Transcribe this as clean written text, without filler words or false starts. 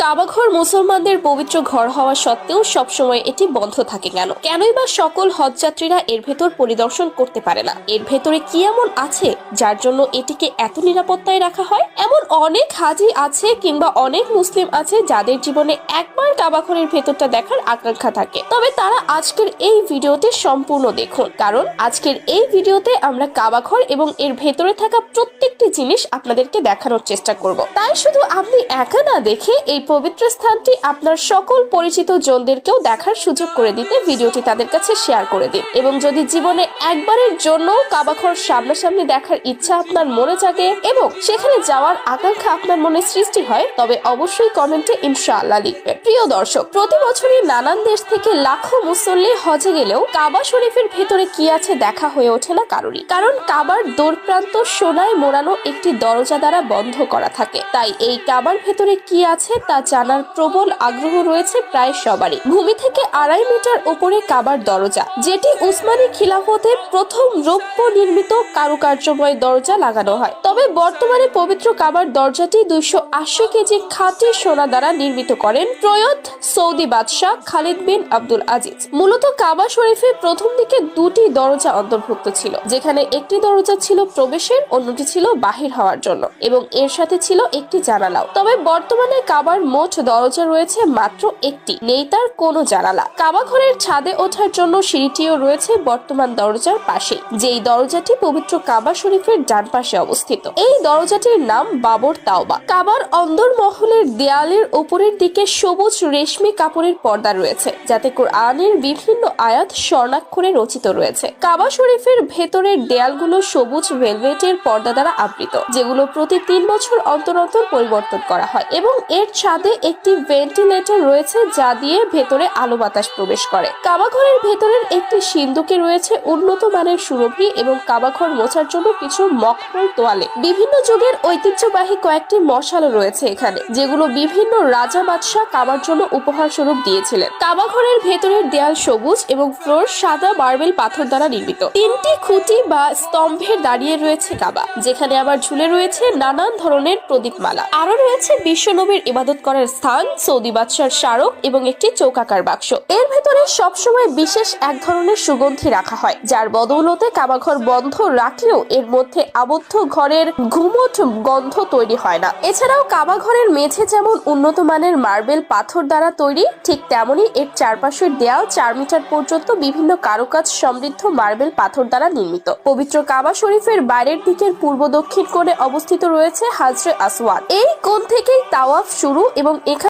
কাবাঘর মুসলমানদের পবিত্র ঘর হওয়া সত্ত্বেও সবসময় এটি বন্ধ থাকে কেনই বা সকল হজযাত্রীরা এর ভেতর পরিদর্শন করতে পারে না? এর ভেতরে কি এমন আছে যার জন্য এটিকে এত নিরাপত্তায় রাখা হয়? এমন অনেক হাজি আছে কিংবা অনেক মুসলিম আছে যাদের জীবনে একবার কাবাঘরের ভেতরটা দেখার আকাঙ্ক্ষা থাকে। তবে তারা আজকের এই ভিডিওতে সম্পূর্ণ দেখুন, কারণ আজকের এই ভিডিওতে আমরা কাবাঘর এবং এর ভেতরে থাকা প্রত্যেকটি জিনিস আপনাদেরকে দেখানোর চেষ্টা করব। তাই শুধু আপনি একা না দেখে এই পবিত্র স্থানটি আপনার সকল পরিচিত জনদেরকেও দেখার সুযোগ করে দিতে ভিডিওটি তাদের কাছে শেয়ার করে দিন। এবং যদি জীবনে একবারের জন্য কাবাঘর সামনাসামনি দেখার ইচ্ছা আপনার মনে জাগে এবং সেখানে যাওয়ার আকাঙ্ক্ষা আপনার মনে সৃষ্টি হয়, তবে অবশ্যই কমেন্টে ইনশাআল্লাহ লিখবেন। প্রিয় দর্শক, প্রতি বছরই নানান দেশ থেকে লাখো মুসল্লি হজে গেলেও কাবা শরীফের ভেতরে কি আছে দেখা হয়ে ওঠে না কারোরই। কারণ কাবার দোরপ্রান্ত সোনায় মোড়ানো একটি দরজা দ্বারা বন্ধ করা থাকে। তাই এই কাবার ভেতরে কি আছে তা জানার প্রবল আগ্রহ রয়েছে প্রায় সবারই। ভূমি থেকে 2.5 মিটার উপরে কাবার দরজা, যেটি উসমানী খিলাফতে প্রথম রৌপ্য নির্মিত কারুকার্যময় দরজা লাগানো হয়। তবে বর্তমানে পবিত্র কাবার দরজাটি 280 কেজি খাঁটি সোনা দ্বারা নির্মিত করেন প্রয়াত সৌদি বাদশাহ খালিদ বিন আব্দুল আজিজ। মূলত কাবা শরীফে প্রথম দিকে 2টি দরজা অন্তর্ভুক্ত ছিল, যেখানে একটি দরজা ছিল প্রবেশের, অন্যটি ছিল বাহির হওয়ার জন্য এবং এর সাথে ছিল একটি জানালাও। তবে বর্তমানে কাবার মোট দরজা রয়েছে মাত্র একটি, নেই তার কোনো জানালা। কাবা ঘরের ছাদে ওঠার জন্য সিঁড়িটিও রয়েছে বর্তমান দরজার পাশে, যেই দরজাটি পবিত্র কাবা শরীফের ডান পাশে অবস্থিত। এই দরজাটির নাম বাবর তাওবা। কাবার অন্দরমহলের দেয়ালের উপরের দিকে সবুজ রেশমি কাপড়ের পর্দা রয়েছে, যাতে কোরআনের বিভিন্ন আয়াত স্বর্ণাক্ষরে রচিত রয়েছে। কাবা শরীফের ভেতরের দেয়ালগুলো সবুজ ভেলভেটের পর্দা দ্বারা আবৃত, যেগুলো প্রতি 3 বছর অন্তর অন্তর পরিবর্তন করা হয় এবং এর ছাদে একটি ভেন্টিলেটর রয়েছে যা দিয়ে ভেতরে আলো বাতাস প্রবেশ করে। কাবাঘরের ভেতরের একটি সিন্দুকে রয়েছে উন্নত মানের সুরভি এবং কাবাঘর মোছার জন্য কিছু মখমল তোয়ালে। বিভিন্ন যুগের ঐতিহ্যবাহী কয়েকটি মশালও রয়েছে এখানে, যেগুলো বিভিন্ন রাজা বাদশাহ কাবার জন্য উপহার স্বরূপ দিয়েছিলেন। কাবাঘরের ভেতরের দেয়াল সবুজ এবং ফ্লোর সাদা মার্বেল পাথর দ্বারা নির্মিত। 3টি খুঁটি বা স্তম্ভের দাঁড়িয়ে রয়েছে কাবা, যেখানে আবার ঝুলে রয়েছে নানান ধরনের প্রদীপমালা। আরো রয়েছে বিশ্বনবীর ইবাদত করার স্থান, সৌদি বাদশার স্মারক এবং একটি চৌকাকার বাক্স। এর ভেতরে সবসময় বিশেষ এক ধরনের সুগন্ধি রাখা হয়, যার বদৌলতে কাবাঘর বন্ধ রাখলেও এর মধ্যে আবদ্ধ ঘরের ঘুমট গন্ধ তৈরি হয় না। এছাড়াও কাবাঘরের মেঝে যেমন উন্নত মানের মার্বেল পাথর দ্বারা তৈরি, ঠিক তেমনি এর চারপাশের দেয়াল 4 মিটার পর্যন্ত বিভিন্ন কারুকাজ সমৃদ্ধ মার্বেল পাথর দ্বারা নির্মিত। পবিত্র কাবা শরীফের বাইরের দিকের পূর্ব দক্ষিণ কোণে অবস্থিত রয়েছে হাজরে আসওয়াদ। এই কোণ থেকেই তাওয়াফ শুরু এবং এখানে